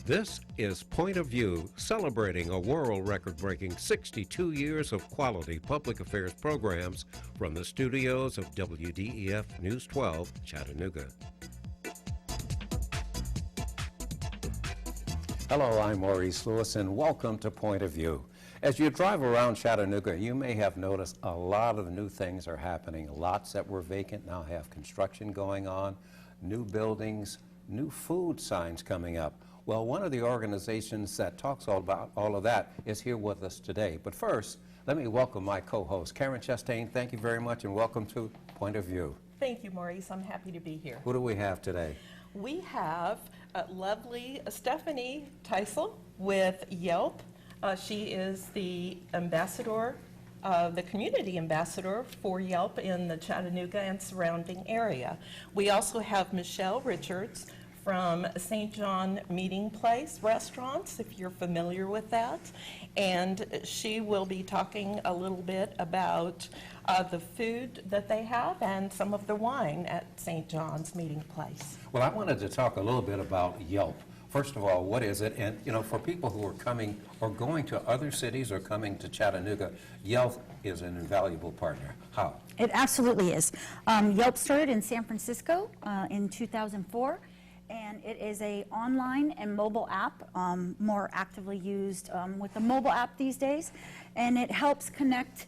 This is Point of View, celebrating a world record-breaking 62 years of quality public affairs programs from the studios of WDEF News 12, Chattanooga. Hello, I'm Maurice Lewis, and welcome to Point of View. As you drive around Chattanooga, you may have noticed a lot of new things are happening. Lots that were vacant now have construction going on, new buildings, new food signs coming up. Well, one of the organizations that talks all about all of that is here with us today. But first, let me welcome my co-host, Karen Chastain. Thank you very much, and welcome to Point of View. Thank you, Maurice. I'm happy to be here. Who do we have today? We have lovely Stephanie Teisel with Yelp. She is the ambassador, the community ambassador for Yelp in the Chattanooga and surrounding area. We also have Michelle Richards from St. John Meeting Place Restaurants, if you're familiar with that. And she will be talking a little bit about the food that they have and some of the wine at St. John's Meeting Place. Well, I wanted to talk a little bit about Yelp. First of all, what is it? And, you know, for people who are coming or going to other cities or coming to Chattanooga, Yelp is an invaluable partner. How? It absolutely is. Yelp started in San Francisco in 2004. And it is an online and mobile app, more actively used with the mobile app these days. And it helps connect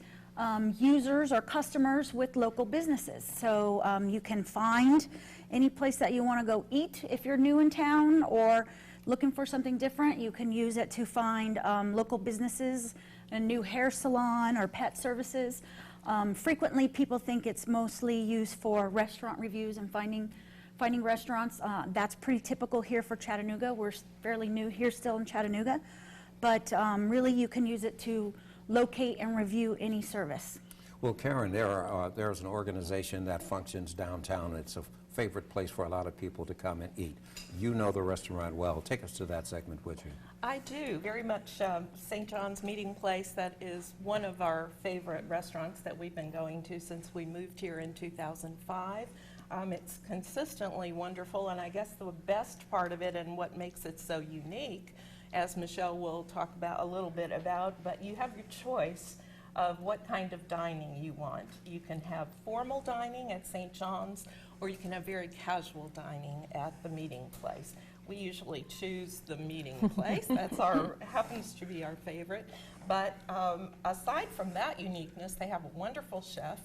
users or customers with local businesses. So you can find any place that you want to go eat if you're new in town or looking for something different. You can use it to find local businesses, a new hair salon or pet services. Frequently people think it's mostly used for restaurant reviews and finding restaurants. That's pretty typical here for Chattanooga. We're fairly new here still in Chattanooga, but really you can use it to locate and review any service. Well, Karen, there's an organization that functions downtown. It's a favorite place for a lot of people to come and eat. You know the restaurant well. Take us to that segment, would you? I do, very much. St. John's Meeting Place, that is one of our favorite restaurants that we've been going to since we moved here in 2005. It's consistently wonderful, and I guess the best part of it and what makes it so unique, as Michelle will talk about a little bit about, but you have your choice of what kind of dining you want. You can have formal dining at St. John's, or you can have very casual dining at the Meeting Place. We usually choose the Meeting Place. That's happens to be our favorite. But aside from that uniqueness, they have a wonderful chef.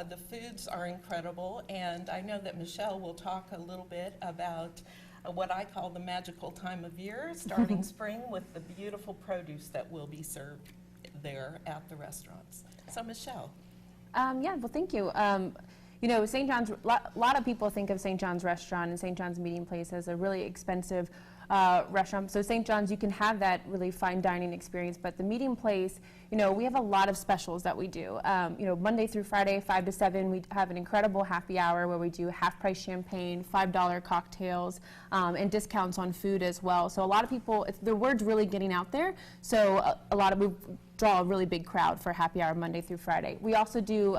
The foods are incredible, and I know that Michelle will talk a little bit about what I call the magical time of year, starting spring, with the beautiful produce that will be served there at the restaurants. So, Michelle. Yeah, well, thank you. You know, St. John's, a lot of people think of St. John's Restaurant and St. John's Meeting Place as a really expensive restaurant. So St. John's, you can have that really fine dining experience, but the Meeting Place, you know, we have a lot of specials that we do. You know, Monday through Friday, 5 to 7, we have an incredible happy hour where we do half-price champagne, $5 cocktails, and discounts on food as well. So a lot of people, the word's really getting out there, so we draw a really big crowd for happy hour Monday through Friday. We also do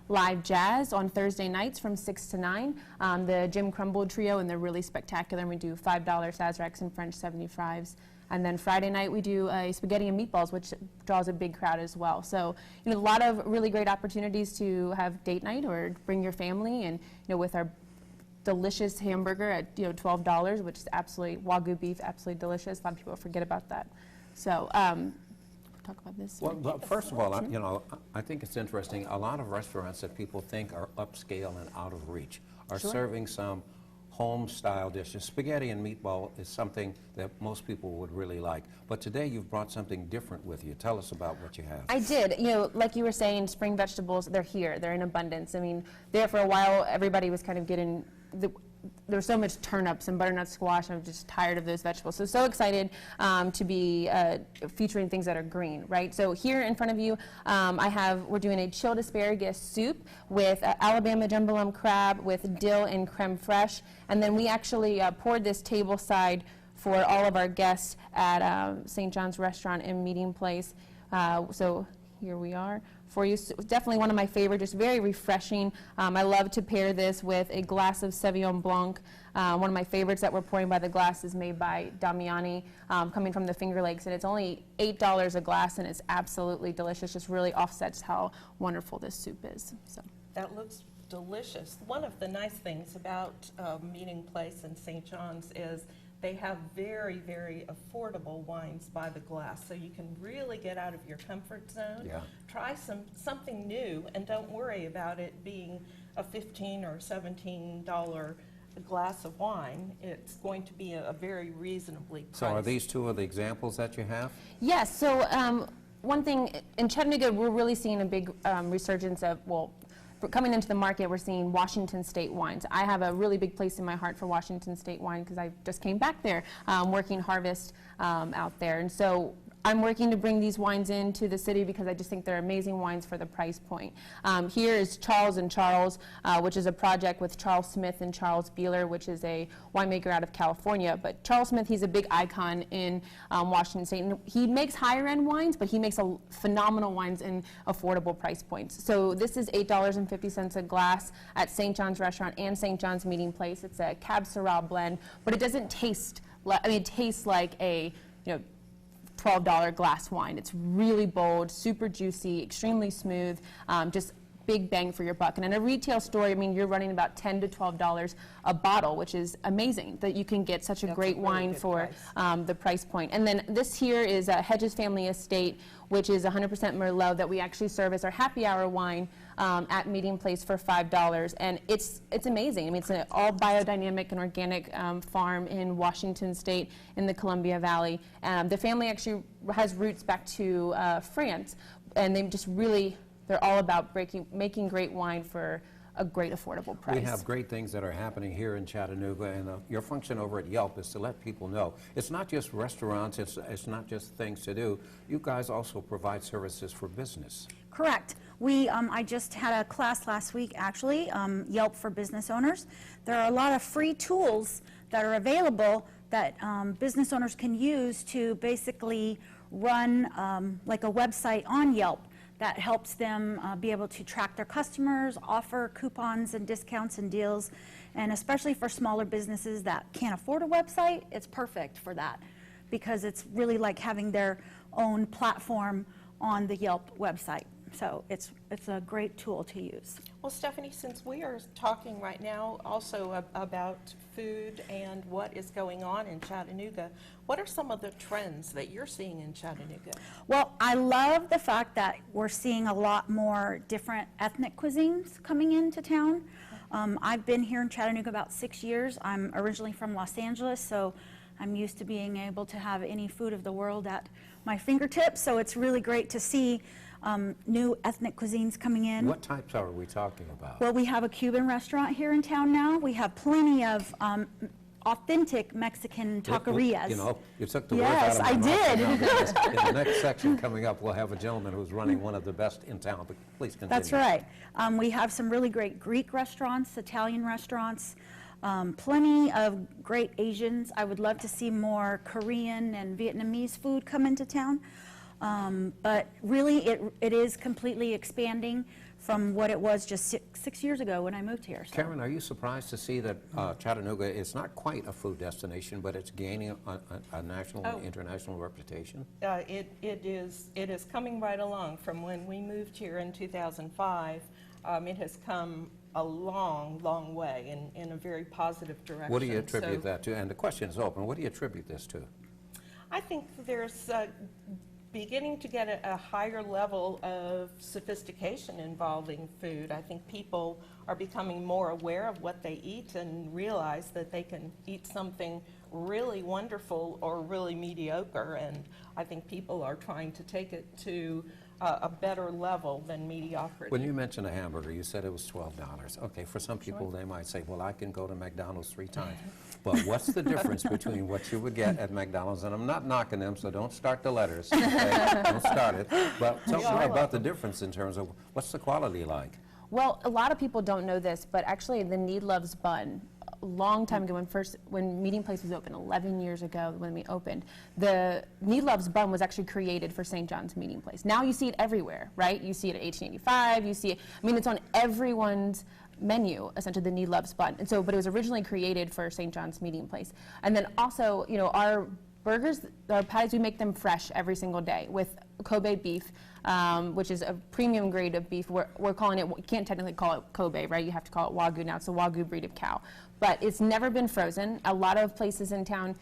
live jazz on Thursday nights from 6 to 9. The Jim Crumble Trio, and they're really spectacular, and we do $5 Sazeracs and French 75s. And then Friday night we do spaghetti and meatballs, which draws a big crowd as well. So, you know, a lot of really great opportunities to have date night or bring your family, and, you know, with our delicious hamburger at, you know, $12, which is absolutely, Wagyu beef, absolutely delicious. A lot of people forget about that. So, talk about this. Well, first of all, you know, I think it's interesting. A lot of restaurants that people think are upscale and out of reach are serving some home-style dishes. Spaghetti and meatball is something that most people would really like. But today you've brought something different with you. Tell us about what you have. I did. You know, like you were saying, spring vegetables, they're here. They're in abundance. I mean, there for a while, everybody was kind of getting there's so much turnips and butternut squash. I'm just tired of those vegetables. So excited to be featuring things that are green, right? So here in front of you, we're doing a chilled asparagus soup with Alabama jumbo crab with dill and creme fraiche. And then we actually poured this tableside for all of our guests at St. John's Restaurant and Meeting Place. So here we are for you. So definitely one of my favorite, just very refreshing. I love to pair this with a glass of Sauvignon Blanc. One of my favorites that we're pouring by the glass is made by Damiani, coming from the Finger Lakes, and it's only $8 a glass, and it's absolutely delicious. Just really offsets how wonderful this soup is. So. That looks delicious. One of the nice things about Meeting Place in St. John's is they have very, very affordable wines by the glass, so you can really get out of your comfort zone. Yeah. Try something new, and don't worry about it being a $15 or $17 glass of wine. It's going to be a very reasonably priced. So are these two of the examples that you have? Yes, so one thing, in Chattanooga, we're really seeing a big resurgence of, well, coming into the market, we're seeing Washington State wines. I have a really big place in my heart for Washington State wine because I just came back there working harvest out there. And so I'm working to bring these wines into the city because I just think they're amazing wines for the price point. Here is Charles & Charles, which is a project with Charles Smith and Charles Beeler, which is a winemaker out of California. But Charles Smith, he's a big icon in Washington State. And he makes higher-end wines, but he makes phenomenal wines in affordable price points. So this is $8.50 a glass at St. John's Restaurant and St. John's Meeting Place. It's a Cab Syrah blend, but it doesn't taste it tastes like a, $12 glass wine. It's really bold, super juicy, extremely smooth, just big bang for your buck. And in a retail store, you're running about $10 to $12 a bottle, which is amazing that you can get such a great wine for the price point. And then this here is Hedges Family Estate, which is 100% Merlot that we actually serve as our happy hour wine at Meeting Place for $5. And it's amazing. It's an all biodynamic and organic farm in Washington State in the Columbia Valley. The family actually has roots back to France, and they just really, they're all about making great wine for a great affordable price. We have great things that are happening here in Chattanooga, and your function over at Yelp is to let people know. It's not just restaurants, it's not just things to do. You guys also provide services for business. Correct. I just had a class last week, actually, Yelp for business owners. There are a lot of free tools that are available that business owners can use to basically run like a website on Yelp that helps them be able to track their customers, offer coupons and discounts and deals, and especially for smaller businesses that can't afford a website, it's perfect for that because it's really like having their own platform on the Yelp website. So it's a great tool to use. Well, Stephanie, since we are talking right now also about food and what is going on in Chattanooga, what are some of the trends that you're seeing in Chattanooga? Well, I love the fact that we're seeing a lot more different ethnic cuisines coming into town. I've been here in Chattanooga about 6 years. I'm originally from Los Angeles, so I'm used to being able to have any food of the world at my fingertips, so it's really great to see new ethnic cuisines coming in. What types are we talking about? Well, we have a Cuban restaurant here in town now. We have plenty of authentic Mexican taquerias. You took the words out of my mouth. Yes, I did. In the next section coming up, we'll have a gentleman who's running one of the best in town, but please continue. That's right. We have some really great Greek restaurants, Italian restaurants, plenty of great Asians. I would love to see more Korean and Vietnamese food come into town. But really, it is completely expanding from what it was just six years ago when I moved here. So. Karen, are you surprised to see that Chattanooga is not quite a food destination, but it's gaining a national and international reputation? It is coming right along. From when we moved here in 2005, it has come a long, long way in a very positive direction. What do you attribute that to? And the question is open. What do you attribute this to? I think there's beginning to get a higher level of sophistication involving food. I think people are becoming more aware of what they eat and realize that they can eat something really wonderful or really mediocre, and I think people are trying to take it to a better level than mediocrity. When you mentioned a hamburger, you said it was $12. Okay, for some people they might say, well, I can go to McDonald's 3 times. But what's the difference between what you would get at McDonald's, and I'm not knocking them, so don't start the letters, okay? Don't start it. But tell me about the difference in terms of what's the quality like? Well, a lot of people don't know this, but actually the Need Loves bun, long time ago when Meeting Place was open, 11 years ago when we opened, the Need Loves bun was actually created for St. John's Meeting Place. Now you see it everywhere, right? You see it at 1885, you see it, I mean, it's on everyone's menu, essentially, the Need Loves bun. And so, but it was originally created for St. John's Meeting Place. And then also, you know, our burgers, our patties, we make them fresh every single day with Kobe beef, which is a premium grade of beef. We're calling it, you can't technically call it Kobe, right? You have to call it Wagyu now. It's a Wagyu breed of cow. But it's never been frozen. A lot of places in town,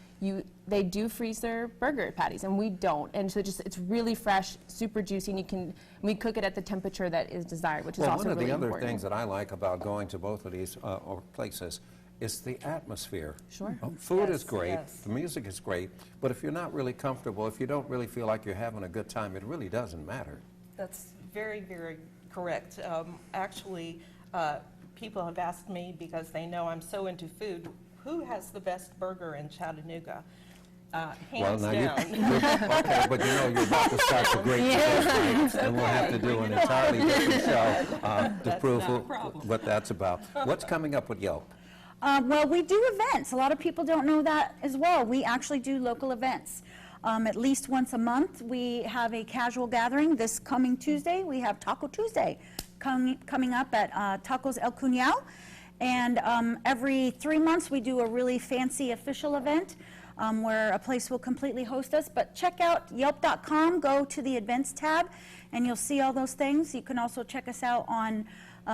they do freeze their burger patties, and we don't. And so it's really fresh, super juicy, and we cook it at the temperature that is desired, which is also really important. One of the other things that I like about going to both of these places is the atmosphere. Sure. Food Yes, is great, yes. the music is great, but if you're not really comfortable, if you don't really feel like you're having a good time, it really doesn't matter. That's very, very correct. Actually, people have asked me, because they know I'm so into food, who has the best burger in Chattanooga? Hands down. Okay, but you know, you're about to start the great debate, right? And we'll have to do an entirely different show to That's prove not a problem. what that's about. What's coming up with Yelp? Well, we do events. A lot of people don't know that as well. We actually do local events. At least once a month, we have a casual gathering. This coming Tuesday, we have Taco Tuesday coming up at Tacos El Cunao. And every 3 months, we do a really fancy official event where a place will completely host us. But check out yelp.com, go to the events tab, and you'll see all those things. You can also check us out on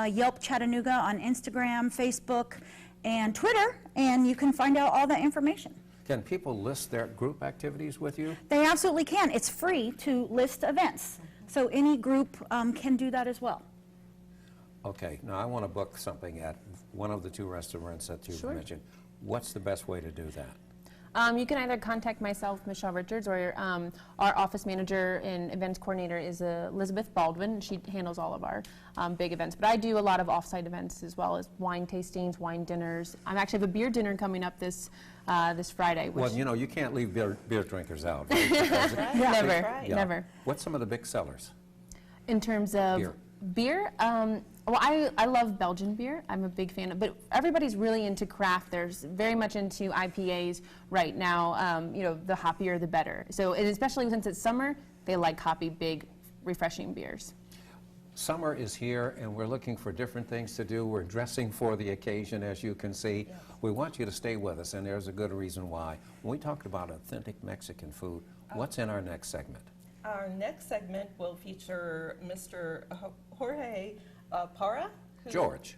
Yelp Chattanooga on Instagram, Facebook, and Twitter, and you can find out all that information. Can people list their group activities with you? They absolutely can. It's free to list events, so any group can do that as well. Okay, now I want to book something at one of the two restaurants that you've Sure. mentioned. What's the best way to do that? You can either contact myself, Michelle Richards, or our office manager and events coordinator is Elizabeth Baldwin. She handles all of our big events. But I do a lot of off-site events as well as wine tastings, wine dinners. I actually have a beer dinner coming up this Friday. Which Well, you know, you can't leave beer drinkers out. Right? Because- never, right. Yeah. never. What's some of the big sellers? In terms of Beer. Well, I love Belgian beer. I'm a big fan of, but everybody's really into craft. There's very much into IPAs right now. You know, the hoppier the better. So, and especially since it's summer, they like hoppy, big, refreshing beers. Summer is here, and we're looking for different things to do. We're dressing for the occasion, as you can see. Yes. We want you to stay with us, and there's a good reason why. When we talked about authentic Mexican food, what's in our next segment? Our next segment will feature Mr. Jorge Parra. who George.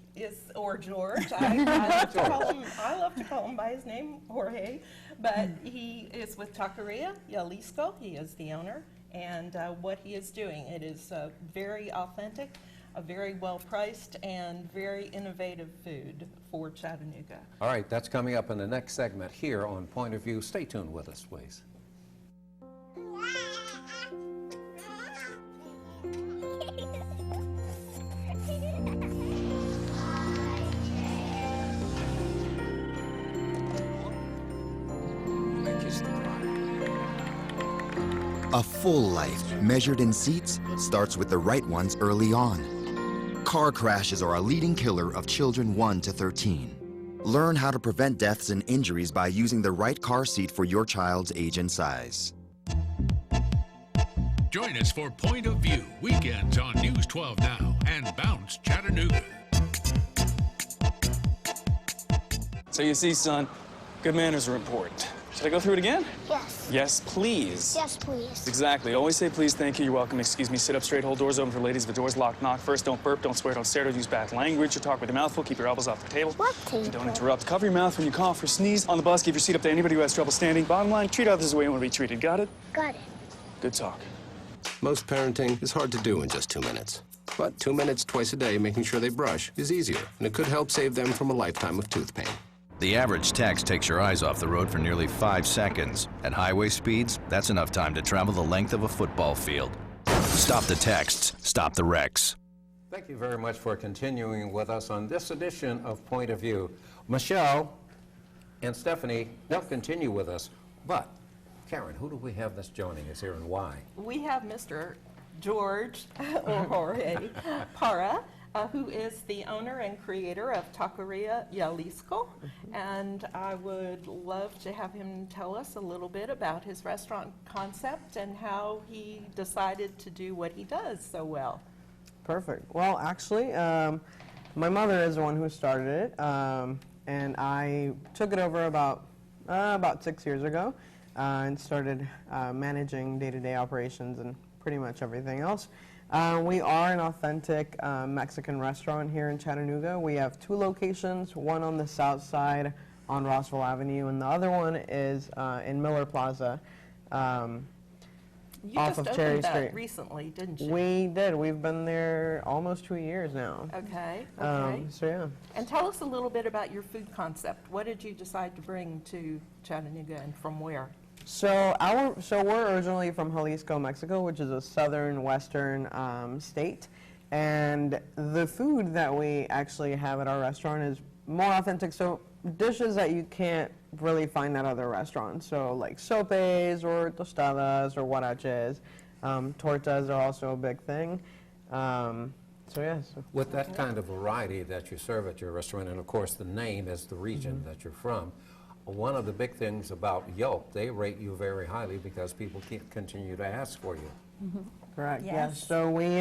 Or George. I love to call him by his name, Jorge. But he is with Taqueria Jalisco. He is the owner. And what he is doing, it is very authentic, very well-priced, and very innovative food for Chattanooga. All right, that's coming up in the next segment here on Point of View. Stay tuned with us, please. A full life, measured in seats, starts with the right ones early on. Car crashes are a leading killer of children 1 to 13. Learn how to prevent deaths and injuries by using the right car seat for your child's age and size. Join us for Point of View, weekends on News 12 Now and Bounce Chattanooga. So you see, son, good manners are important. Should I go through it again? Yes. Yes, please. Yes, please. Exactly. Always say please, thank you, you're welcome, excuse me, sit up straight, hold doors open for ladies. If the door's locked, knock first, don't burp, don't swear, don't stare, don't use bad language, you talk with your mouth full, keep your elbows off the table. What And table? don't interrupt. Cover your mouth when you cough or sneeze. On the bus, give your seat up to anybody who has trouble standing. Bottom line, treat others the way you want to be treated. Got it? Got it. Good talk. Most parenting is hard to do in just 2 minutes. But 2 minutes twice a day making sure they brush is easier, and it could help save them from a lifetime of tooth pain. The average text takes your eyes off the road for nearly 5 seconds. At highway speeds, that's enough time to travel the length of a football field. Stop the texts, stop the wrecks. Thank you very much for continuing with us on this edition of Point of View. Michelle and Stephanie, they'll continue with us, but Karen, who do we have that's joining us here and why? We have Mr. George or Jorge Parra. who is the owner and creator of Taqueria Jalisco. And I would love to have him tell us a little bit about his restaurant concept and how he decided to do what he does so well. Perfect. Well, actually, my mother is the one who started it, and I took it over about 6 years ago and started managing day-to-day operations and pretty much everything else. We are an authentic Mexican restaurant here in Chattanooga. We have 2 locations, one on the south side on Rossville Avenue, and the other one is in Miller Plaza. You Off just of opened Cherry that Street. recently, didn't you? We did. We've been there almost 2 years now. Okay, okay. So yeah. And tell us a little bit about your food concept. What did you decide to bring to Chattanooga and from where? So we're originally from Jalisco, Mexico, which is a southern western state, and the food that we actually have at our restaurant is more authentic. So dishes that you can't really find at other restaurants. So like sopes or tostadas or huaraches. Tortas are also a big thing. So yeah. So. With that kind of variety that you serve at your restaurant, and of course the name is the region that you're from, one of the big things about Yelp, they rate you very highly because people continue to ask for you. Correct. Yes. Yes. So we,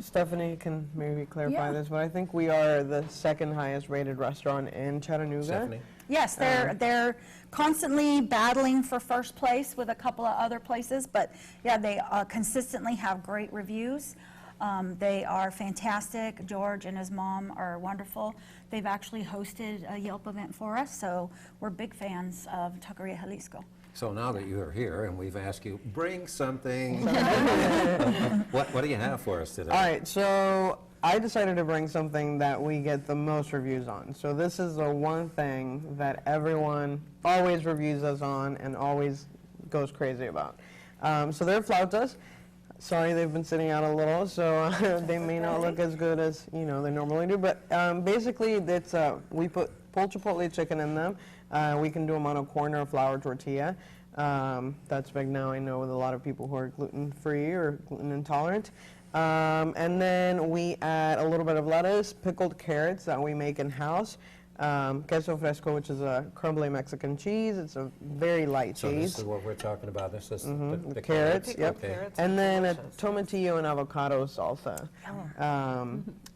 Stephanie can maybe clarify Yeah. this, but I think we are the second highest rated restaurant in Chattanooga. Stephanie? Yes, they're constantly battling for first place with a couple of other places, but yeah, they consistently have great reviews. They are fantastic. George and his mom are wonderful. They've actually hosted a Yelp event for us, so we're big fans of Taqueria Jalisco. So now that you're here and we've asked you, bring something, what do you have for us today? All right, so I decided to bring something that we get the most reviews on. So this is the one thing that everyone always reviews us on and always goes crazy about. So they're flautas. Sorry, they've been sitting out a little, so they may not look as good as they normally do. But basically, it's we put pulled chipotle chicken in them. We can do them on a corn or flour tortilla. That's big now, I know, with a lot of people who are gluten-free or gluten intolerant. And then we add a little bit of lettuce, pickled carrots that we make in-house, queso fresco, which is a crumbly Mexican cheese. It's a very light So cheese. this is what we're talking about. This is The carrots, Pickled yep. carrots And then a delicious. tomatillo and avocado salsa.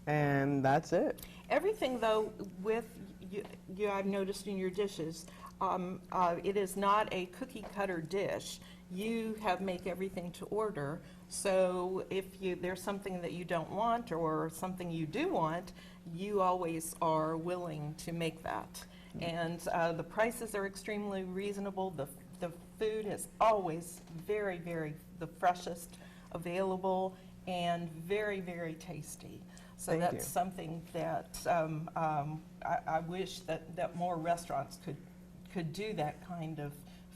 And that's it. Everything, though, with you I've noticed in your dishes, it is not a cookie cutter dish. You make everything to order. So if there's something that you don't want or something you do want, you always are willing to make that. And the prices are extremely reasonable. The food is always very, very the freshest available and very, very tasty. So Thank that's you. something that I wish that more restaurants could do that kind of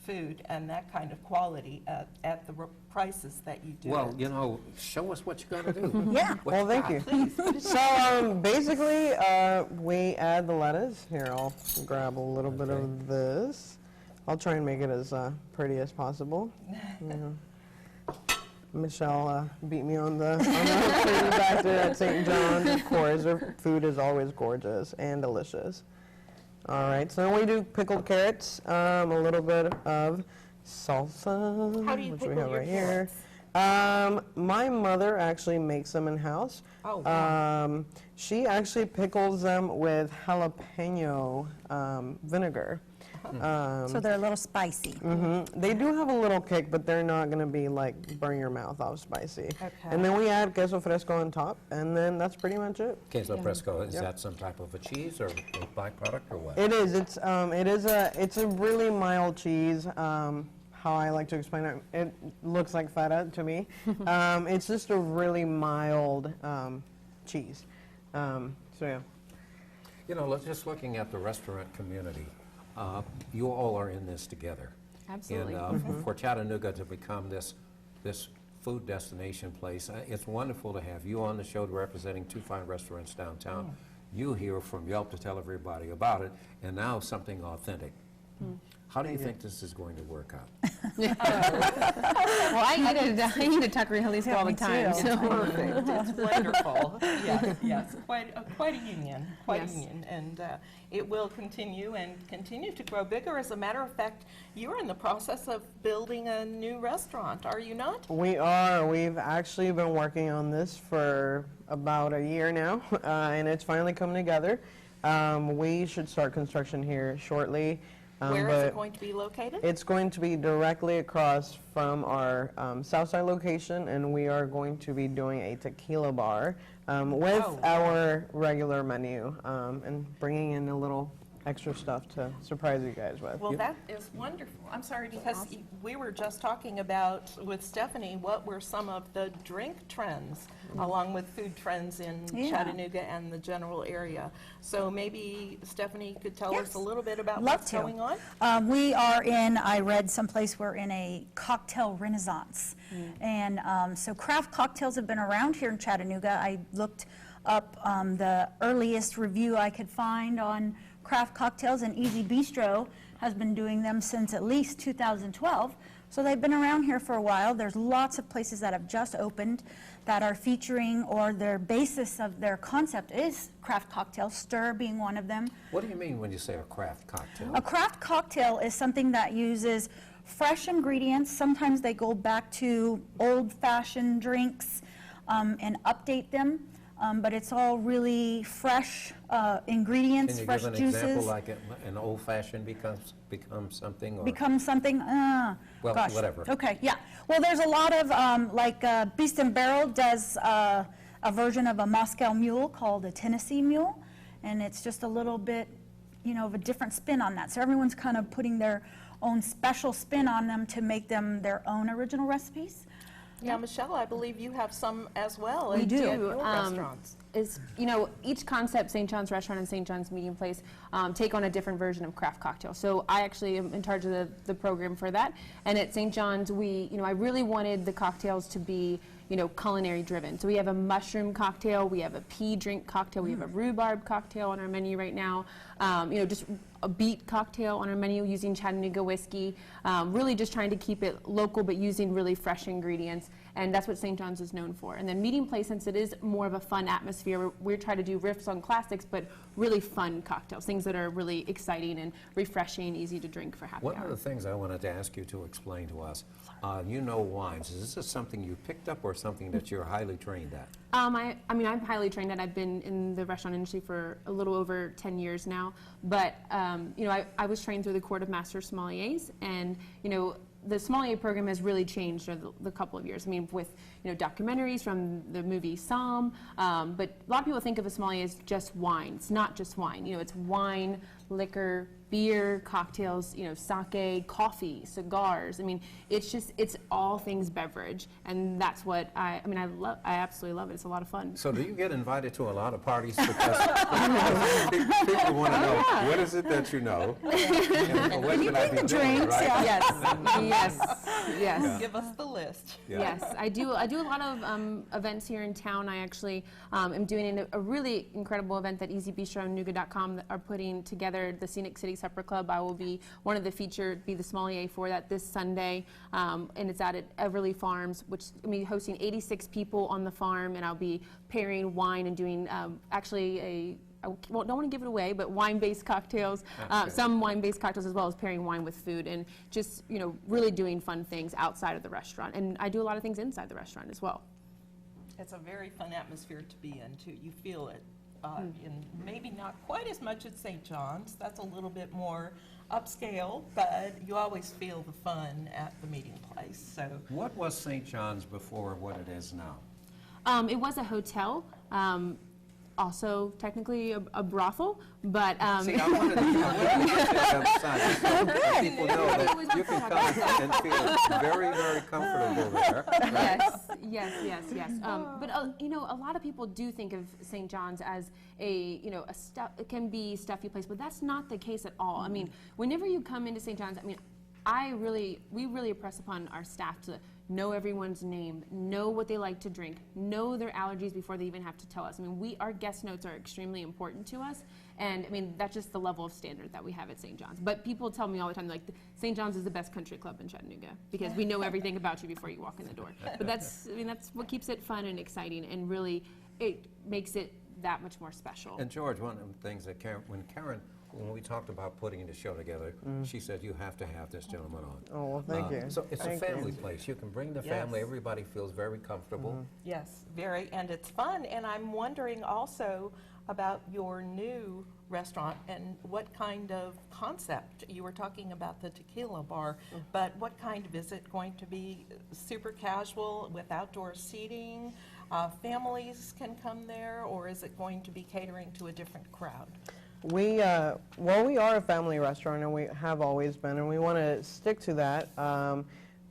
food and that kind of quality at the prices that you do. Well, it. show us what you're going to do. Yeah. Well, thank you. So basically, we add the lettuce. Here, I'll grab a little bit of this. I'll try and make it as pretty as possible. Michelle beat me on the pretty back there at St. John's. Of course, their food is always gorgeous and delicious. All right, so then we do pickled carrots, a little bit of salsa, How do you which we pickle have your right here. carrots? My mother actually makes them in-house. Oh, wow. She actually pickles them with jalapeno vinegar. So they're a little spicy. They do have a little kick, but they're not going to be like burn your mouth off spicy. Okay. And then we add queso fresco on top, and then that's pretty much it. Queso fresco, is Yep. that some type of a cheese or a byproduct or what? It is. It's a really mild cheese. How I like to explain it, it looks like feta to me. It's just a really mild cheese. So yeah. Just looking at the restaurant community, you all are in this together. Absolutely. And for Chattanooga to become this food destination place, it's wonderful to have you on the show representing 2 fine restaurants downtown. You hear from Yelp to tell everybody about it, and now something authentic. How do you think this is going to work out? Well, I eat at Tucker Hilly School all the me time. too. So. Perfect. It's wonderful. Yes, yes, quite a union, Yes. and it will continue to grow bigger. As a matter of fact, you're in the process of building a new restaurant, are you not? We are. We've actually been working on this for about a year now, and it's finally come together. We should start construction here shortly. Where is but it going to be located? It's going to be directly across from our Southside location, and we are going to be doing a tequila bar with Oh, our regular menu and bringing in a little extra stuff to surprise you guys with. Well, that is wonderful. I'm sorry, because we were just talking about, with Stephanie, what were some of the drink trends, along with food trends in Yeah. Chattanooga and the general area. So maybe Stephanie could tell us Yes. a little bit about Love what's to. going on? We are in, I read someplace, we're in a cocktail renaissance. And so craft cocktails have been around here in Chattanooga. I looked up the earliest review I could find on craft cocktails, and Easy Bistro has been doing them since at least 2012. So they've been around here for a while. There's lots of places that have just opened that are featuring, or their basis of their concept is craft cocktails, Stir being one of them. What do you mean when you say a craft cocktail? A craft cocktail is something that uses fresh ingredients. Sometimes they go back to old-fashioned drinks and update them, but it's all really fresh ingredients, Can you fresh give an juices. example, like an old-fashioned becomes something, or? Become something, Well, gosh. whatever. Okay, yeah. Well, there's a lot of, Beast and Barrel does a version of a Moscow Mule called a Tennessee Mule, and it's just a little bit, of a different spin on that. So everyone's kind of putting their own special spin on them to make them their own original recipes. Now, Michelle, I believe you have some as well We at do. your restaurants. Each concept, St. John's Restaurant and St. John's Meeting Place, take on a different version of craft cocktail. So I actually am in charge of the program for that. And at St. John's, I really wanted the cocktails to be, culinary driven. So we have a mushroom cocktail, we have a pea drink cocktail, we have a rhubarb cocktail on our menu right now. Just a beet cocktail on our menu using Chattanooga whiskey. Really just trying to keep it local, but using really fresh ingredients. And that's what St. John's is known for. And then Meeting Place, since it is more of a fun atmosphere, we're trying to do riffs on classics, but really fun cocktails, things that are really exciting and refreshing, easy to drink for happy One hour. of the things I wanted to ask you to explain to us, wines. Is this something you picked up or something that you're highly trained at? I'm highly trained, and I've been in the restaurant industry for a little over 10 years now. But, I was trained through the Court of Master Sommeliers, and, the sommelier program has really changed over the couple of years. With documentaries from the movie Somm, but a lot of people think of a sommelier as just wine. It's not just wine. It's wine, liquor, beer, cocktails, sake, coffee, cigars. It's all things beverage, and that's what I absolutely love it. It's a lot of fun. So do you get invited to a lot of parties? Because people want to know, what is it that you know? And what should I be doing, drinks, right? Yes. Give us the list. Yeah. Yes, I do a lot of events here in town. I actually am doing a really incredible event that Easy Bistro and Nougat.com are putting together, the Scenic City Supper Club. I will be one of the featured, be the sommelier for that this Sunday, and it's out at Everly Farms, which hosting 86 people on the farm, and I'll be pairing wine and doing I don't want to give it away, but wine-based cocktails, some wine-based cocktails, as well as pairing wine with food, and just, really doing fun things outside of the restaurant. And I do a lot of things inside the restaurant as well. It's a very fun atmosphere to be in, too. You feel it. In maybe not quite as much at St. John's. That's a little bit more upscale, but you always feel the fun at the Meeting Place. So What was St. John's before what it is now? It was a hotel. Also, technically a brothel, but See, I wanted to get to the other side, so that people know that you can come and feel very, very comfortable there. yes. But a lot of people do think of St. John's as it can be stuffy place, but that's not the case at all. Whenever you come into St. John's, we really impress upon our staff to know everyone's name, know what they like to drink, know their allergies before they even have to tell us. I mean, our guest notes are extremely important to us, and I mean, that's just the level of standard that we have at St. John's. But people tell me all the time, like, St. John's is the best country club in Chattanooga because we know everything about you before you walk in the door. But that's what keeps it fun and exciting, and really, it makes it that much more special. And George, one of the things that when we talked about putting the show together, she said, you have to have this gentleman on. Oh, well, thank you. So it's Thank a family you. place. You can bring the family. Yes. Everybody feels very comfortable. Yes, very, and it's fun. And I'm wondering also about your new restaurant and what kind of concept. You were talking about the tequila bar, but what kind of, is it going to be super casual with outdoor seating? Families can come there, or is it going to be catering to a different crowd? We are a family restaurant, and we have always been, and we want to stick to that.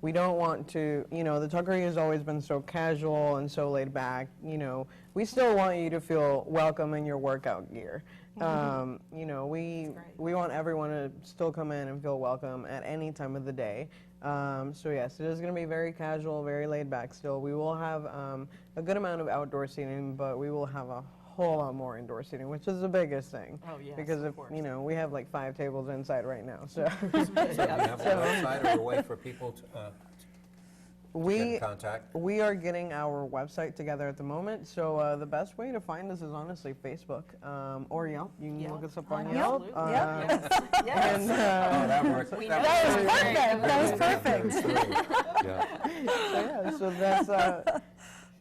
We don't want to, the Tuckery has always been so casual and so laid back. We still want you to feel welcome in your workout gear. We want everyone to still come in and feel welcome at any time of the day. So yes, it is going to be very casual, very laid back still. We will have a good amount of outdoor seating, but we will have a whole lot more indoor seating, which is the biggest thing. Oh, yes, because of course. We have like 5 tables inside right now. So So do you have a website or a way for people to get in contact? we are getting our website together at the moment. So the best way to find us is honestly Facebook or Yelp. You can look us up on Yelp. Absolutely. Yes. And, That works. That was perfect. Yeah. so that's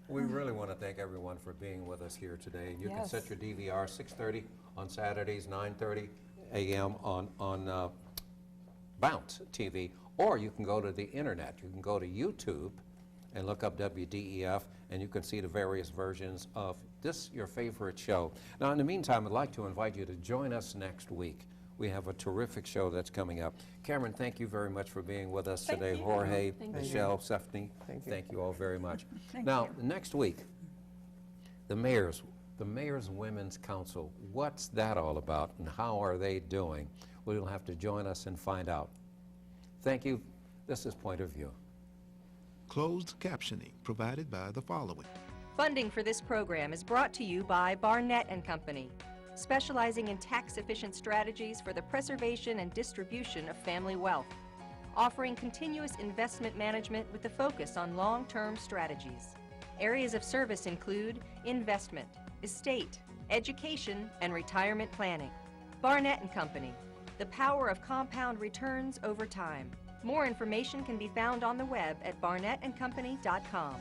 We really want to thank everyone for being with us here today. You can Yes. set your DVR 6:30 on Saturdays, 9:30 a.m. on Bounce TV, or you can go to the internet. You can go to YouTube and look up WDEF, and you can see the various versions of this, your favorite show. Now, in the meantime, I'd like to invite you to join us next week. We have a terrific show that's coming up. Cameron, thank you very much for being with us Thank today. you. Jorge, Thank you. Michelle, Stephanie, Thank you. thank you all very much. Now, next week, the Mayor's Women's Council. What's that all about, and how are they doing? Well, you'll have to join us and find out. Thank you. This is Point of View. Closed captioning provided by the following. Funding for this program is brought to you by Barnett & Company, specializing in tax-efficient strategies for the preservation and distribution of family wealth, offering continuous investment management with a focus on long-term strategies. Areas of service include investment, estate, education, and retirement planning. Barnett & Company, the power of compound returns over time. More information can be found on the web at barnettandcompany.com.